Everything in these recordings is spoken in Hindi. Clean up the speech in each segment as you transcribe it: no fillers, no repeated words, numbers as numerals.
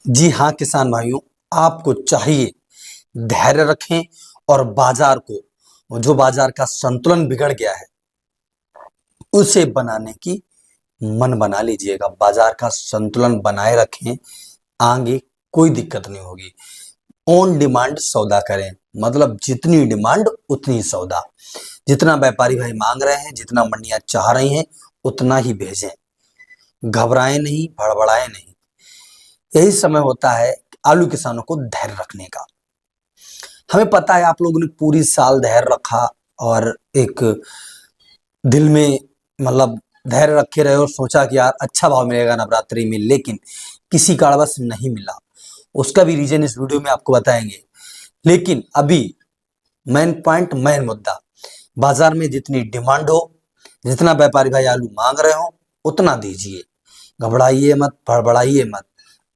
जी हाँ किसान भाइयों, आपको चाहिए धैर्य रखें और बाजार को जो बाजार का संतुलन बिगड़ गया है उसे बनाने की मन बना लीजिएगा। बाजार का संतुलन बनाए रखें, आगे कोई दिक्कत नहीं होगी। ऑन डिमांड सौदा करें, मतलब जितनी डिमांड उतनी सौदा। जितना व्यापारी भाई मांग रहे हैं, जितना मंडियां चाह रही हैं, उतना ही भेजें। घबराएं नहीं, भड़बड़ाएं नहीं। यही समय होता है आलू किसानों को धैर्य रखने का। हमें पता है आप लोगों ने पूरी साल धैर्य रखा और एक दिल में मतलब धैर्य रखे रहे और सोचा कि यार अच्छा भाव मिलेगा नवरात्रि में, लेकिन किसी कारणवश नहीं मिला। उसका भी रीजन इस वीडियो में आपको बताएंगे। लेकिन अभी मेन पॉइंट, मेन मुद्दा, बाजार में जितनी डिमांड हो, जितना व्यापारी भाई आलू मांग रहे हो उतना दीजिए। घबराइए मत, भड़बड़ाइए मत,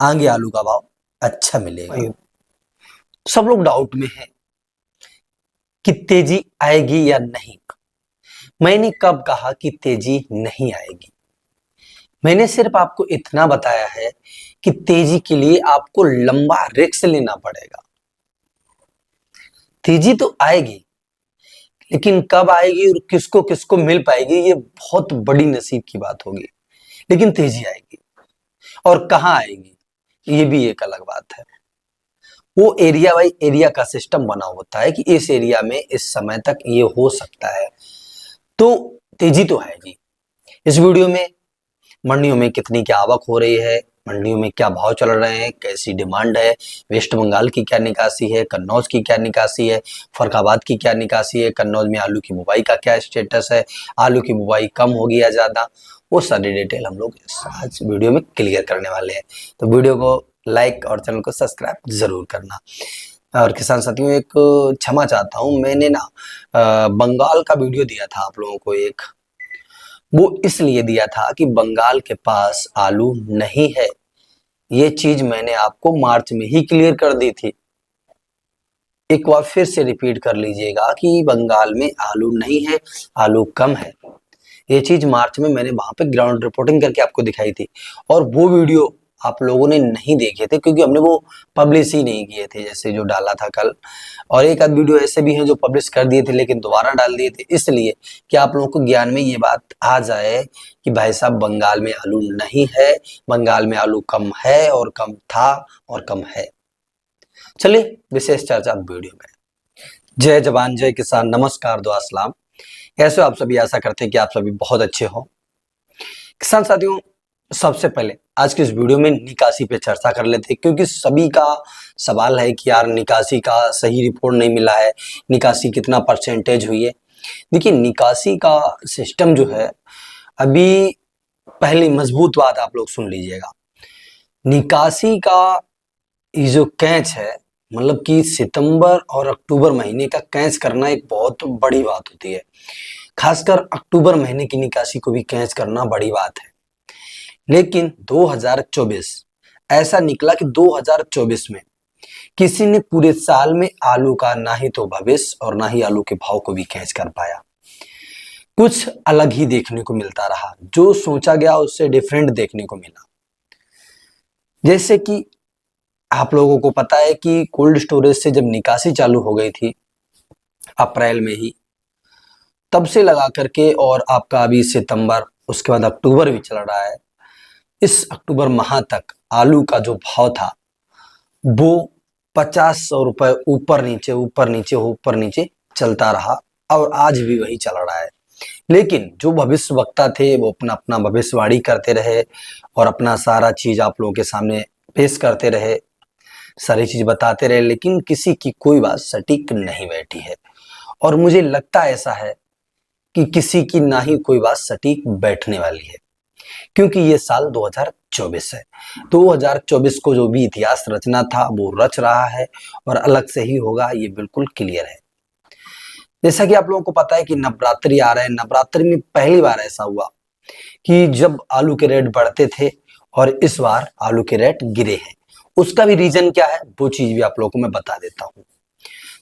आगे आलू का भाव अच्छा मिलेगा। सब लोग डाउट में है कि तेजी आएगी या नहीं। मैंने कब कहा कि तेजी नहीं आएगी? मैंने सिर्फ आपको इतना बताया है कि तेजी के लिए आपको लंबा रिस्क लेना पड़ेगा। तेजी तो आएगी, लेकिन कब आएगी और किसको किसको मिल पाएगी ये बहुत बड़ी नसीब की बात होगी। लेकिन तेजी आएगी, और कहां आएगी ये भी एक अलग बात है। वो एरिया बाई एरिया का सिस्टम बना होता है कि इस एरिया में इस समय तक ये हो सकता है। तो तेजी तो आएगी। इस वीडियो में मंडियों में कितनी क्या आवक हो रही है, मंडियों में क्या भाव चल रहे हैं, कैसी डिमांड है, वेस्ट बंगाल की क्या निकासी है, कन्नौज की क्या निकासी है, फरखाबाद की क्या निकासी है, कन्नौज में आलू की बुवाई का क्या स्टेटस है, आलू की बुवाई कम होगी या ज्यादा, वो सारी डिटेल हम लोग आज वीडियो में क्लियर करने वाले हैं। तो वीडियो को लाइक और चैनल को सब्सक्राइब जरूर करना। और किसान साथियों, एक क्षमा चाहता हूँ, मैंने ना बंगाल का वीडियो दिया था आप लोगों को एक, वो इसलिए दिया था कि बंगाल के पास आलू नहीं है। ये चीज मैंने आपको मार्च में ही क्लियर कर दी थी। एक बार फिर से रिपीट कर लीजिएगा कि बंगाल में आलू नहीं है, आलू कम है। ये चीज मार्च में मैंने वहां पे ग्राउंड रिपोर्टिंग करके आपको दिखाई थी, और वो वीडियो आप लोगों ने नहीं देखे थे क्योंकि हमने वो पब्लिश ही नहीं किए थे, जैसे जो डाला था कल। और एक आध वीडियो ऐसे भी हैं जो पब्लिश कर दिए थे लेकिन दोबारा डाल दिए थे, इसलिए कि आप लोगों को ज्ञान में ये बात आ जाए कि भाई साहब बंगाल में आलू नहीं है, बंगाल में आलू कम है और कम था और कम है। चलिए विशेष चर्चा वीडियो में। जय जवान जय किसान, नमस्कार, दुआ सलाम। कैसे हो आप सभी? आशा करते हैं कि आप सभी बहुत अच्छे हो। किसान साथियों, सबसे पहले आज की इस वीडियो में निकासी पे चर्चा कर लेते हैं, क्योंकि सभी का सवाल है कि यार निकासी का सही रिपोर्ट नहीं मिला है, निकासी कितना परसेंटेज हुई है। देखिए, निकासी का सिस्टम जो है, अभी पहली मजबूत बात आप लोग सुन लीजिएगा। निकासी का ये जो कैच है, मतलब कि सितंबर और अक्टूबर महीने का कैच करना एक बहुत बड़ी बात होती है। खासकर अक्टूबर महीने की निकासी को भी कैच करना बड़ी बात है। लेकिन 2024 ऐसा निकला कि 2024 में किसी ने पूरे साल में आलू का ना ही तो भविष्य और ना ही आलू के भाव को भी कैच कर पाया। कुछ अलग ही देखने को मिलता रहा, जो सोचा गया उससे डिफरेंट देखने को मिला। जैसे कि आप लोगों को पता है कि कोल्ड स्टोरेज से जब निकासी चालू हो गई थी अप्रैल में ही, तब से लगा करके और आपका अभी सितंबर, उसके बाद अक्टूबर भी चल रहा है, इस अक्टूबर माह तक आलू का जो भाव था वो 50-100 रुपए ऊपर नीचे ऊपर नीचे ऊपर नीचे चलता रहा, और आज भी वही चल रहा है। लेकिन जो भविष्यवक्ता थे वो अपना अपना भविष्यवाणी करते रहे और अपना सारा चीज आप लोगों के सामने पेश करते रहे, सारी चीज बताते रहे, लेकिन किसी की कोई बात सटीक नहीं बैठी है। और मुझे लगता ऐसा है कि किसी की ना ही कोई बात सटीक बैठने वाली है, क्योंकि ये साल 2024 है। 2024 को जो भी इतिहास रचना था वो रच रहा है, और अलग से ही होगा, ये बिल्कुल क्लियर है। जैसा कि आप लोगों को पता है कि नवरात्रि आ रहे हैं, नवरात्रि में पहली बार ऐसा हुआ कि जब आलू के रेट बढ़ते थे और इस बार आलू के रेट गिरे हैं। उसका भी रीजन क्या है वो चीज भी आप लोगों को मैं बता देता हूँ।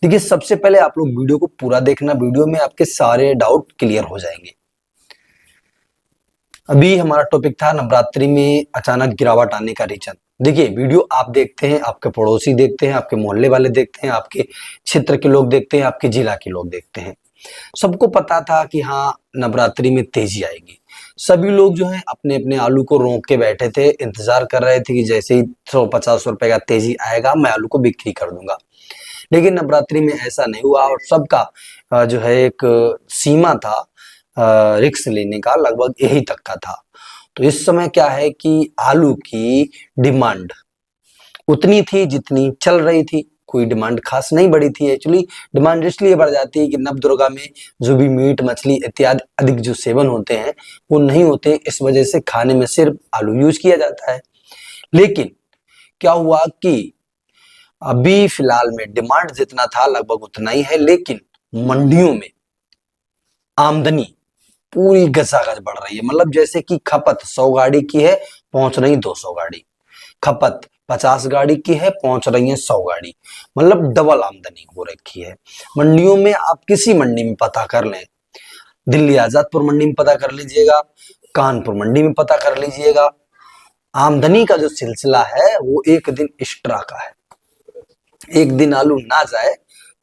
देखिए, सबसे पहले आप लोग वीडियो को पूरा देखना, वीडियो में आपके सारे डाउट क्लियर हो जाएंगे। अभी हमारा टॉपिक था नवरात्रि में अचानक गिरावट आने का रीजन। देखिए वीडियो आप देखते हैं, आपके पड़ोसी देखते हैं, आपके मोहल्ले वाले देखते हैं, आपके क्षेत्र के लोग देखते हैं, आपके जिला के लोग देखते हैं। सबको पता था कि हाँ नवरात्रि में तेजी आएगी। सभी लोग जो है अपने अपने आलू को रोक के बैठे थे, इंतजार कर रहे थे कि जैसे ही 150 रुपए का तेजी आएगा मैं आलू को बिक्री कर दूंगा। लेकिन नवरात्रि में ऐसा नहीं हुआ और सबका जो है एक सीमा था रिस्क लेने का, लगभग यही तक का था। तो इस समय क्या है कि आलू की डिमांड उतनी थी जितनी चल रही थी, कोई डिमांड खास नहीं बढ़ी थी। एक्चुअली डिमांड इसलिए बढ़ जाती है कि नवदुर्गा में जो भी मीट मछली इत्यादि अधिक जो सेवन होते हैं वो नहीं होते, इस वजह से खाने में सिर्फ आलू यूज किया जाता है। लेकिन क्या हुआ कि अभी फिलहाल में डिमांड जितना था लगभग उतना ही है, लेकिन मंडियों में आमदनी पूरी गजागज बढ़ रही है। मतलब जैसे कि खपत 100 गाड़ी की है, पहुंच रही 200 गाड़ी, खपत 50 गाड़ी की है, पहुंच रही है 100 गाड़ी। मतलब डबल आमदनी हो रखी है मंडियों में। आप किसी मंडी में पता कर लें, दिल्ली आजादपुर मंडी में पता कर लीजिएगा, कानपुर मंडी में पता कर लीजिएगा, आमदनी का जो सिलसिला है वो एक दिन एक्स्ट्रा का है। एक दिन आलू ना जाए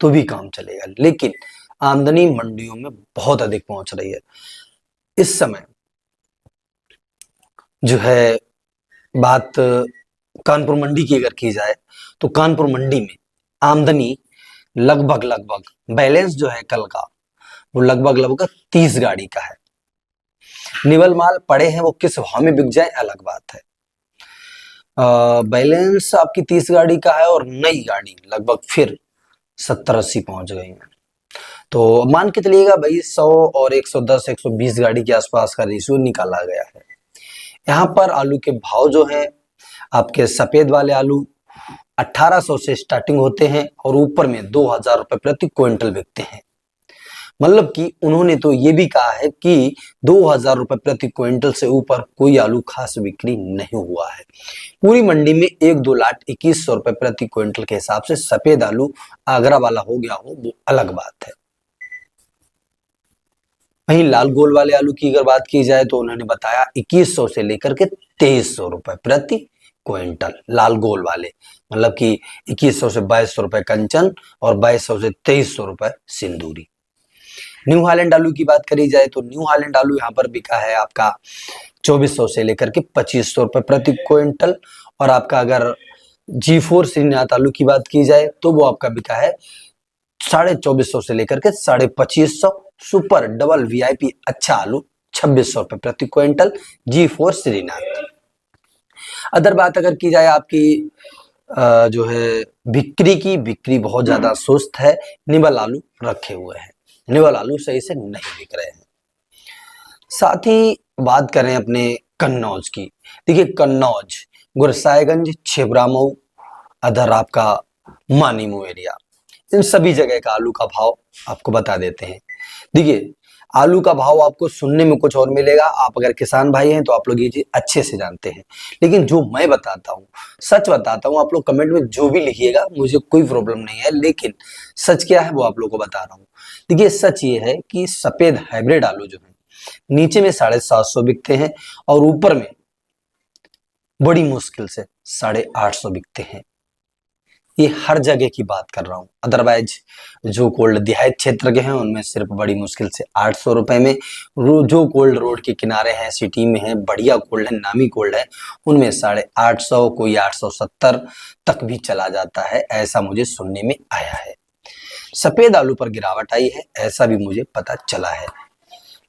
तो भी काम चलेगा, लेकिन आमदनी मंडियों में बहुत अधिक पहुंच रही है। इस समय जो है बात कानपुर मंडी की अगर की जाए तो कानपुर मंडी में आमदनी लगभग लगभग बैलेंस जो है कल का वो लगभग लगभग 30 गाड़ी का है। निवल माल पड़े हैं, वो किस भाव में बिक जाए अलग बात है। बैलेंस आपकी 30 गाड़ी का है और नई गाड़ी लगभग फिर 70-80 पहुंच गई है। तो मान के चलिएगा भाई 100 और 110 120 गाड़ी के आसपास का रेशियो निकाला गया है। यहाँ पर आलू के भाव जो है, आपके सफेद वाले आलू 1800 से स्टार्टिंग होते हैं और ऊपर में 2000 रुपए प्रति क्विंटल बिकते हैं। मतलब कि उन्होंने तो ये भी कहा है कि 2000 रुपए प्रति क्विंटल से ऊपर कोई आलू खास बिक्री नहीं हुआ है। पूरी मंडी में 1,02,21,000 रुपए प्रति क्विंटल के हिसाब से सफेद आलू आगरा वाला हो गया हो वो अलग बात है। वहीं लाल गोल वाले आलू की अगर बात की जाए तो उन्होंने बताया 2100 से लेकर के 2300 रुपए प्रति क्विंटल लाल गोल वाले, मतलब कि 2100 से 2200 रुपए कंचन और 2200 से 2300 रुपए सिंदूरी। न्यू हालैंड आलू की बात करी जाए तो न्यू हालैंड आलू यहाँ पर बिका है आपका 2400 से लेकर के 2500 रुपए प्रति क्विंटल। और आपका अगर G4 श्रीनाथ आलू की बात की जाए तो वो आपका बिका है 2450 से लेकर के 2550। सुपर डबल वीआईपी अच्छा आलू 2600 रुपए प्रति क्विंटल G4 श्रीनाथ। अदर बात अगर की जाए आपकी जो है बिक्री की, बिक्री बहुत ज्यादा सुस्त है। निवल आलू रखे हुए हैं, निवल आलू सही से नहीं बिक रहे हैं। साथ ही बात करें अपने कन्नौज की, देखिए कन्नौज, गुरसाईगंज, छिबरामऊ, अदर आपका मानीमू एरिया, इन सभी जगह का आलू का भाव आपको बता देते हैं। देखिए आलू का भाव आपको सुनने में कुछ और मिलेगा, आप अगर किसान भाई हैं तो आप लोग ये चीज अच्छे से जानते हैं, लेकिन जो मैं बताता हूँ सच बताता हूँ। आप लोग कमेंट में जो भी लिखिएगा मुझे कोई प्रॉब्लम नहीं है, लेकिन सच क्या है वो आप लोग को बता रहा हूँ। देखिए सच ये है कि सफेद हाइब्रिड आलू जो है नीचे में 750 बिकते हैं और ऊपर में बड़ी मुश्किल से 850 बिकते हैं। ये हर जगह की बात कर रहा हूँ, अदरवाइज जो कोल्ड देहात क्षेत्र के हैं उनमें सिर्फ बड़ी मुश्किल से 800 रुपए में, जो कोल्ड रोड के किनारे हैं, सिटी में है, बढ़िया कोल्ड है, नामी कोल्ड है, उनमें 850, कोई 870 तक भी चला जाता है, ऐसा मुझे सुनने में आया है। सफेद आलू पर गिरावट आई है ऐसा भी मुझे पता चला है।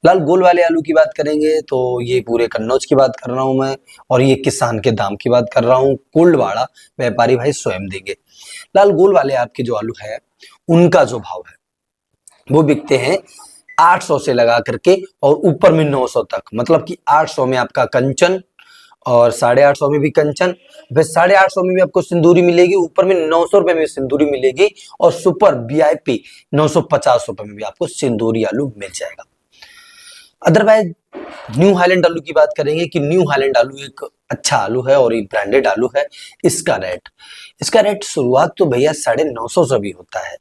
लाल गोल वाले आलू की बात करेंगे तो ये पूरे कन्नौज की बात कर रहा हूं मैं, और ये किसान के दाम की बात कर रहा हूं, कुल्डवाड़ा व्यापारी भाई स्वयं देंगे। लाल गोल वाले आपके जो आलू है उनका जो भाव है वो बिकते हैं 800 से लगा करके और ऊपर में 900 तक, मतलब कि 800 में आपका कंचन और 850 में भी कंचन, फिर 850 में भी आपको सिंदूरी मिलेगी, ऊपर में 900 रुपए में सिंदूरी मिलेगी और सुपर वीआईपी 950 रुपए में भी आपको सिंदूरी आलू मिल जाएगा। अदरवाइज न्यू हालैंड आलू की बात करेंगे कि न्यू हालैंड आलू एक अच्छा आलू है और एक ब्रांडेड आलू है। इसका रेट शुरुआत तो भैया 950 से भी होता है,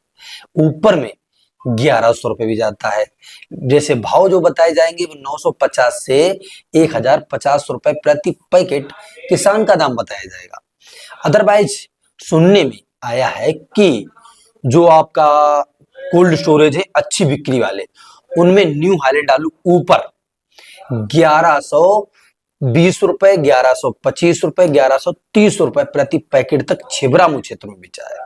ऊपर में 1100 रुपए भी जाता है। जैसे भाव जो बताए जाएंगे वो 950 से 1050 रुपए प्रति पैकेट किसान का दाम बताया जाएगा। अदरवाइज सुनने में आया है कि जो आपका कोल्ड स्टोरेज है अच्छी बिक्री वाले, उनमें न्यू हालैंड आलू ऊपर 1120 रुपए, 1125 रुपए, 1130 रुपए प्रति पैकेट तक छिबरामऊ क्षेत्र में बिचा है।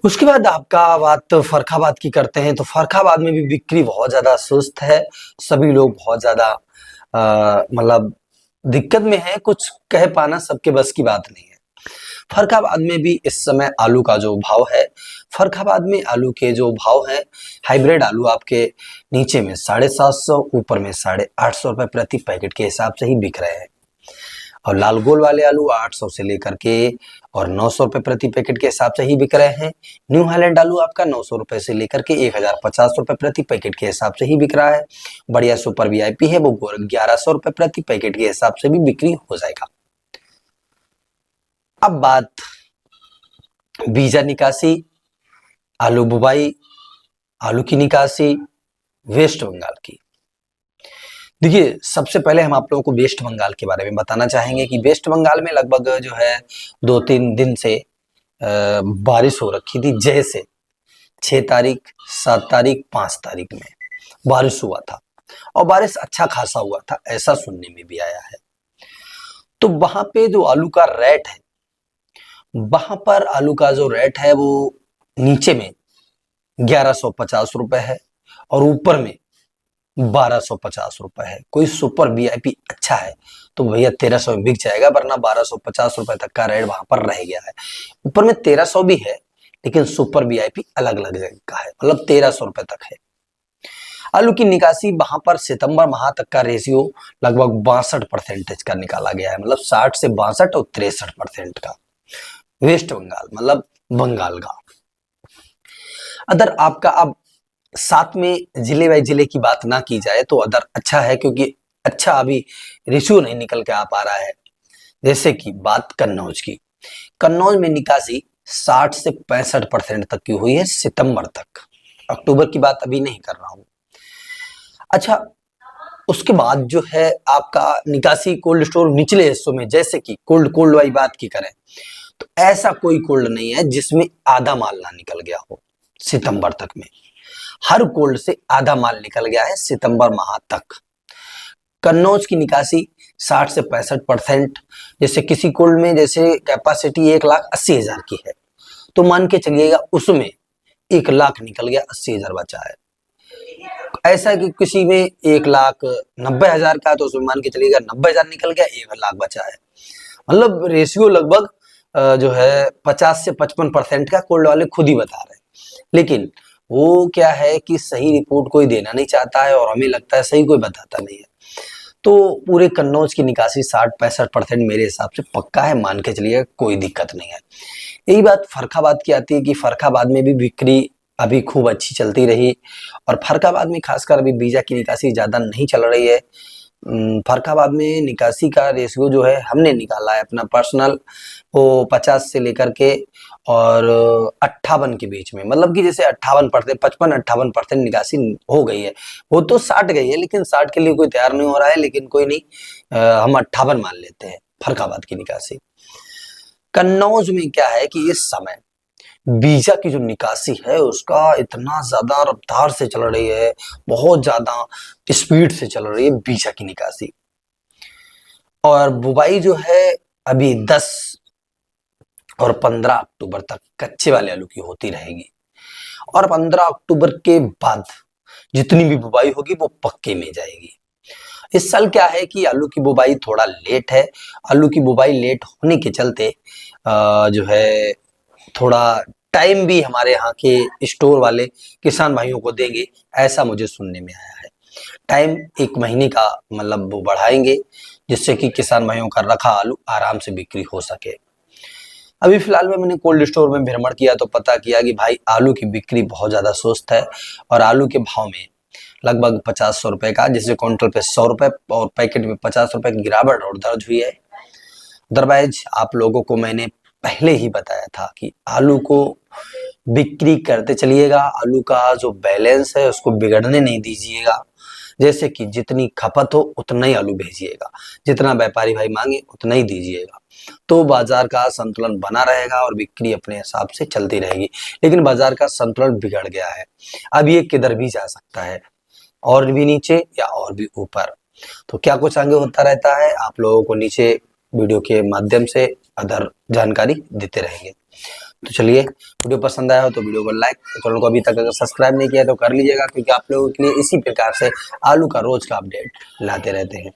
उसके बाद आपका बात फर्रुखाबाद की करते हैं, तो फर्रुखाबाद में भी बिक्री बहुत ज्यादा सुस्त है। सभी लोग बहुत ज्यादा मतलब दिक्कत में है, कुछ कह पाना सबके बस की बात नहीं है। फर्रुखाबाद में भी इस समय आलू का जो भाव है, फर्रुखाबाद में आलू के जो भाव है, हाइब्रिड आलू आपके नीचे में 750, ऊपर में 850 रुपए प्रति पैकेट के हिसाब से ही बिक रहे हैं। और लाल गोल वाले आलू 800 से लेकर के और 900 रुपए प्रति पैकेट के हिसाब से ही बिक रहे हैं। न्यू हालैंड आलू आपका 900 रुपए से लेकर के 1050 रुपए प्रति पैकेट के हिसाब से ही बिक रहा है। बढ़िया सुपर वीआईपी है, वो 1100 रुपए प्रति पैकेट के हिसाब से भी बिक्री हो जाएगा। अब बात बीजा निकासी, आलू बुवाई, आलू की निकासी वेस्ट बंगाल की। देखिए, सबसे पहले हम आप लोगों को वेस्ट बंगाल के बारे में बताना चाहेंगे कि वेस्ट बंगाल में लगभग जो है 2-3 दिन से बारिश हो रखी थी। जैसे 6 तारीख, 7 तारीख, 5 तारीख में बारिश हुआ था और बारिश अच्छा खासा हुआ था, ऐसा सुनने में भी आया है। तो वहां पे जो आलू का रेट है, वहां पर आलू का जो रेट है वो नीचे में 1150 रुपए है और ऊपर में 1250 रुपए है। कोई सुपर वीआईपी अच्छा है तो भैया 1300 में बिक जाएगा, वरना 1250 रुपए तक का रेट वहां पर रह गया है। ऊपर में 1300 भी है, लेकिन सुपर वीआईपी अलग अलग जगह का है, मतलब 1300 रुपए तक है। आलू की निकासी वहां पर सितंबर माह तक का रेशियो लगभग 62% का निकाला गया है, मतलब 60 से 62 और 63% का। वेस्ट बंगाल मतलब बंगाल का। अदर आपका अब साथ में जिले वाइज जिले की बात ना की जाए तो अदर अच्छा है, क्योंकि अच्छा अभी रेशियो नहीं निकल के आ पा रहा है। जैसे कि बात कन्नौज की, कन्नौज में निकासी 60 से 65% तक की हुई है सितंबर तक। अक्टूबर की बात अभी नहीं कर रहा हूं। अच्छा, उसके बाद जो है आपका निकासी कोल्ड स्टोर निचले हिस्सों में, जैसे कि कोल्ड वाली बात की करें तो ऐसा कोई कोल्ड नहीं है जिसमें आधा माल ना निकल गया हो सितंबर तक में। हर कोल्ड से आधा माल निकल गया है सितंबर माह तक। कन्नौज की निकासी 60 से 65%। जैसे किसी कोल्ड में जैसे कैपेसिटी 1,80,000 की है, तो मान के चलिएगा उसमें 1 लाख निकल गया, 80,000 बचा है। ऐसा कि किसी में 1,90,000 का, तो उसमें मान के चलिएगा 90,000 निकल गया, 1 लाख बचा है। मतलब रेशियो लगभग जो है 50 से 55% का कोल्ड वाले खुद ही बता रहे हैं। लेकिन वो क्या है कि सही रिपोर्ट कोई देना नहीं चाहता है और हमें लगता है सही कोई बताता नहीं है। तो पूरे कन्नौज की निकासी 60-65% मेरे हिसाब से पक्का है, मान के चलिए, कोई दिक्कत नहीं है। यही बात फर्रुखाबाद की आती है कि फर्रुखाबाद में भी बिक्री अभी खूब अच्छी चलती रही और फर्रुखाबाद में खासकर अभी बीजा की निकासी ज्यादा नहीं चल रही है। फर्रुखाबाद में निकासी का रेशियो जो है हमने निकाला है अपना पर्सनल, वो 50 से लेकर के और 58 के बीच में, मतलब कि जैसे 58%, 55-58% निकासी हो गई है। वो तो 60 गई है, लेकिन 60 के लिए कोई तैयार नहीं हो रहा है, लेकिन कोई नहीं, हम 58 मान लेते हैं फर्रुखाबाद की निकासी। कन्नौज में क्या है कि इस समय बीजा की जो निकासी है उसका इतना ज्यादा रफ्तार से चल रही है, बहुत ज्यादा स्पीड से चल रही है बीजा की निकासी। और बुवाई जो है अभी 10 और 15 अक्टूबर तक कच्चे वाले आलू की होती रहेगी और 15 अक्टूबर के बाद जितनी भी बुवाई होगी वो पक्के में जाएगी। इस साल क्या है कि आलू की बुवाई थोड़ा लेट है। आलू की बुवाई लेट होने के चलते जो है थोड़ा टाइम भी हमारे यहाँ के स्टोर वाले किसान भाइयों को देंगे, ऐसा मुझे सुनने में आया है। टाइम 1 महीने का मतलब वो बढ़ाएंगे, जिससे कि किसान भाइयों का रखा आलू आराम से बिक्री हो सके। अभी फिलहाल में मैंने कोल्ड स्टोर में भ्रमण किया तो पता किया कि भाई आलू की बिक्री बहुत ज्यादा सुस्त है और आलू के भाव में लगभग 50-100 रुपए का, जैसे क्विंटल पे 100 रुपए और पैकेट में 50 रुपए की गिरावट और दर्ज हुई है। अदरवाइज आप लोगों को मैंने पहले ही बताया था कि आलू को बिक्री करते चलिएगा, आलू का जो बैलेंस है उसको बिगड़ने नहीं दीजिएगा। जैसे कि जितनी खपत हो उतना ही आलू भेजिएगा, जितना व्यापारी भाई मांगे उतना ही दीजिएगा। तो बाजार का संतुलन बना रहेगा और बिक्री अपने हिसाब से चलती रहेगी। लेकिन बाजार का संतुलन बिगड़ गया है, अब ये किधर भी जा सकता है, और भी नीचे या और भी ऊपर। तो क्या कुछ आगे होता रहता है, आप लोगों को नीचे वीडियो के माध्यम से अदर जानकारी देते रहेंगे। तो चलिए, वीडियो पसंद आया हो तो वीडियो को लाइक, चैनल को अभी तक अगर सब्सक्राइब नहीं किया तो कर लीजिएगा, क्योंकि आप लोगों के लिए इसी प्रकार से आलू का रोज का अपडेट लाते रहते हैं।